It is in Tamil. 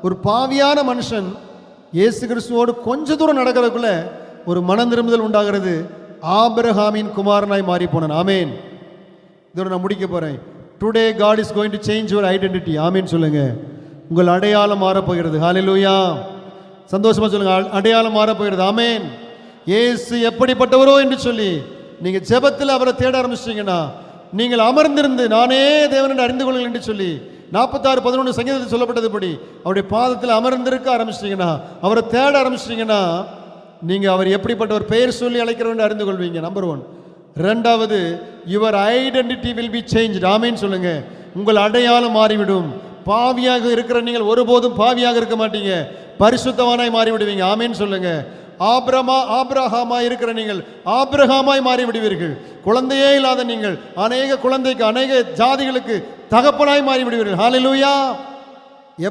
ஒரு பாவியான மனுஷன் இயேசு கிறிஸ்துவோடு கொஞ்ச தூரம் நடக்கிறதுக்குள்ள ஒரு மனம் திரும்புதல் உண்டாகிறது. ஆபிரகாமின் குமாரனாய் மாறி போனான். ஆமேன். இதோட நான் முடிக்க போறேன். Today God is going to change your identity. Amen சொல்லுங்க. உங்கள் அடையாளம் மாறப்போகிறது. ஹல்லேலூயா. சந்தோஷமா சொல்லுங்க. அடையாளம் மாறப்போகிறது. ஆமேன். இயேசு எப்படிப்பட்டவரோ என்று சொல்லி நீங்க ஜெபத்தில் அவரை தேட ஆரம்பிச்சிட்டீங்கன்னா, நீங்கள் அமர்ந்திருந்து நானே தேவன் என்று அறிந்து கொள்ளுங்கள் என்று சொல்லி 46:11 சங்கீதத்தில் சொல்லப்பட்டதுபடி அவருடைய பாதத்தில் அமர்ந்திருக்க ஆரம்பிச்சிட்டீங்கன்னா, அவரை தேட ஆரம்பிச்சிட்டீங்கன்னா, நீங்க அவர் எப்படிப்பட்ட ஒரு பெயர் சொல்லி அழைக்கிறவன் அறிந்து கொள்வீங்க. நம்பர் 1. ரெண்டாவது, your identity will be changed. Amen சொல்லுங்க. உங்கள் அடையாளம் மாறிவிடும். பாவியாக இருக்கிற நீங்கள் ஒருபோதும் பாவியாக இருக்க மாட்டீங்க, பரிசுத்தவானாய் மாறிவிடுவீங்க. ஆமேன் சொல்லுங்க. ஆபிரகாமாய் இருக்கிற நீங்கள் ஆபிரகாமாய் மாறி விடுவீர்கள். குழந்தையே இல்லாத நீங்கள் அநேக குழந்தைக்கு, அநேக ஜாதிகளுக்கு தகப்பனாய் மாறி விடுவீர்கள். ஹல்லேலூயா.